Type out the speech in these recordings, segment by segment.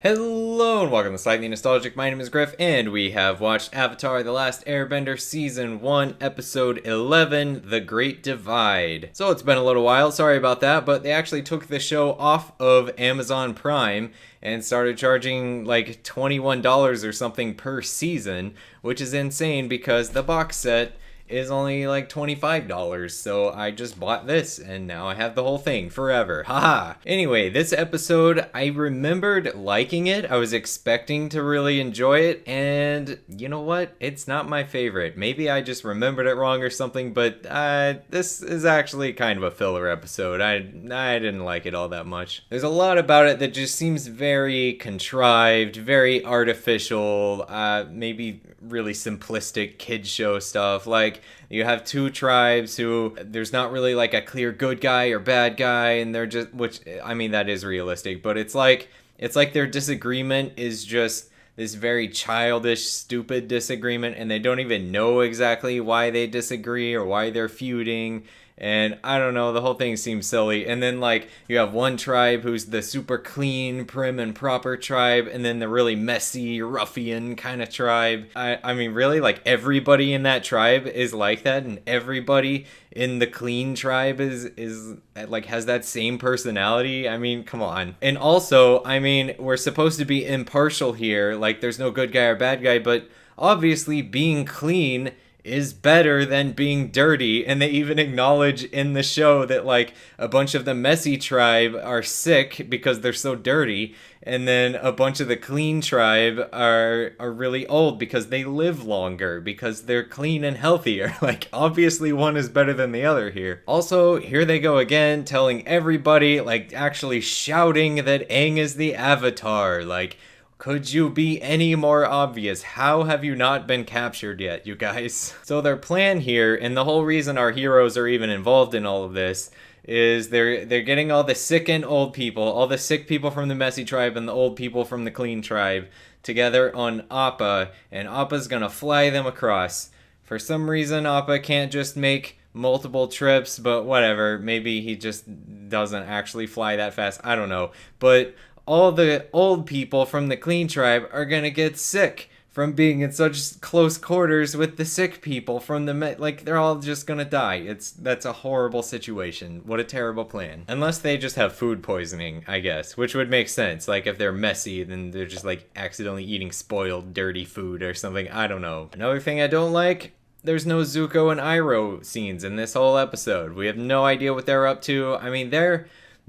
Hello and welcome to Slightly Nostalgic. My name is Griff, and we have watched Avatar: The Last Airbender Season 1, Episode 11, The Great Divide. So it's been a little while, sorry about that, but they actually took the show off of Amazon Prime and started charging like $21 or something per season, which is insane because the box set is only like $25, so I just bought this and now I have the whole thing forever. Haha. Anyway, this episode, I remembered liking it. I was expecting to really enjoy it, and you know what? It's not my favorite. Maybe I just remembered it wrong or something, but this is actually kind of a filler episode. I didn't like it all that much. There's a lot about it that just seems very contrived, very artificial, maybe really simplistic kid show stuff. Like, you have two tribes who there's not really like a clear good guy or bad guy, and they're just, which I mean that is realistic, but it's like their disagreement is just this very childish, stupid disagreement, and they don't even know exactly why they disagree or why they're feuding. And I don't know, the whole thing seems silly. And then, like, you have one tribe who's the super clean, prim, and proper tribe, and then the really messy, ruffian kind of tribe. I mean, really? Like, everybody in that tribe is like that, and everybody in the clean tribe is like, has that same personality? I mean, come on. And also, I mean, we're supposed to be impartial here. Like, there's no good guy or bad guy, but obviously being clean is better than being dirty, and they even acknowledge in the show that like a bunch of the messy tribe are sick because they're so dirty, and then a bunch of the clean tribe are really old because they live longer because they're clean and healthier. Like, obviously one is better than the other here. Also, here they go again telling everybody, like actually shouting that Aang is the Avatar. Like, could you be any more obvious? How have you not been captured yet, you guys? So their plan here, and the whole reason our heroes are even involved in all of this, is they're getting all the sick and old people, all the sick people from the messy tribe and the old people from the clean tribe together on Appa, and Appa's gonna fly them across. For some reason, Appa can't just make multiple trips, but whatever. Maybe he just doesn't actually fly that fast. I don't know. But all the old people from the clean tribe are gonna get sick from being in such close quarters with the sick people from the like, they're all just gonna die. That's a horrible situation. What a terrible plan. Unless they just have food poisoning, I guess, which would make sense. Like, if they're messy, then they're just like accidentally eating spoiled, dirty food or something. I don't know. Another thing I don't like, there's no Zuko and Iroh scenes in this whole episode. We have no idea what they're up to. I mean,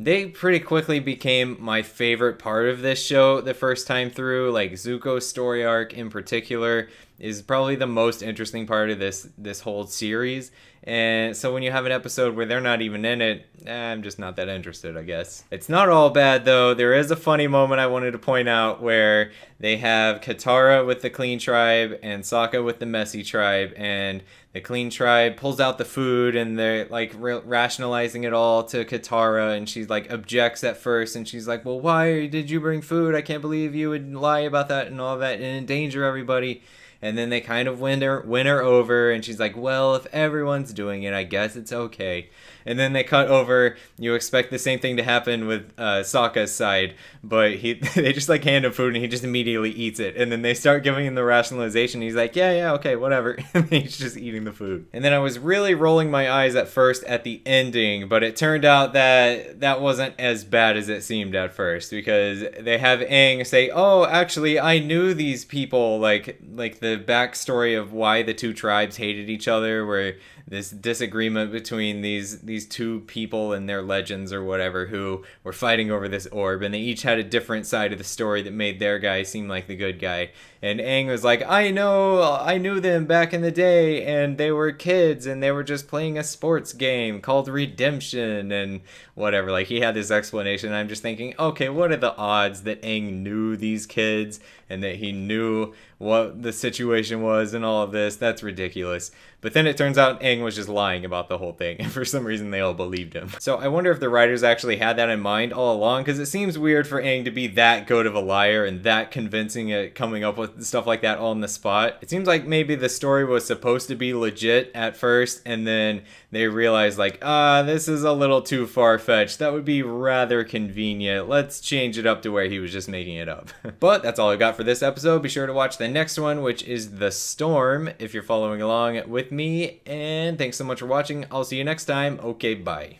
they pretty quickly became my favorite part of this show the first time through. Like, Zuko's story arc in particular is probably the most interesting part of this whole series. And so when you have an episode where they're not even in it, I'm just not that interested, I guess. It's not all bad, though. There is a funny moment I wanted to point out where they have Katara with the clean tribe and Sokka with the messy tribe, and the clean tribe pulls out the food, and they're like rationalizing it all to Katara, and she's like objects at first, and she's like, well, why did you bring food? I can't believe you would lie about that and all that and endanger everybody. And then they kind of win her over, and she's like, well, if everyone's doing it, I guess it's okay. And then they cut over. You expect the same thing to happen with Sokka's side, but they just like hand him food, and he just immediately eats it. And then they start giving him the rationalization. He's like, yeah, okay, whatever. And he's just eating the food. And then I was really rolling my eyes at first at the ending, but it turned out that wasn't as bad as it seemed at first, because they have Aang say, oh, actually, I knew these people, like the backstory of why the two tribes hated each other, where this disagreement between these two people and their legends or whatever who were fighting over this orb, and they each had a different side of the story that made their guy seem like the good guy. And Aang was like, I knew them back in the day, and they were kids, and they were just playing a sports game called Redemption, and whatever. Like, he had this explanation. I'm just thinking, okay, what are the odds that Aang knew these kids, and that he knew what the situation was and all of this? That's ridiculous. But then it turns out Aang Aang was just lying about the whole thing, and for some reason they all believed him. So I wonder if the writers actually had that in mind all along, because it seems weird for Aang to be that good of a liar and that convincing at coming up with stuff like that all on the spot. It seems like maybe the story was supposed to be legit at first, and then they realized like, this is a little too far-fetched. That would be rather convenient. Let's change it up to where he was just making it up. But that's all I've got for this episode. Be sure to watch the next one, which is The Storm, if you're following along with me. And thanks so much for watching. I'll see you next time. Okay, bye.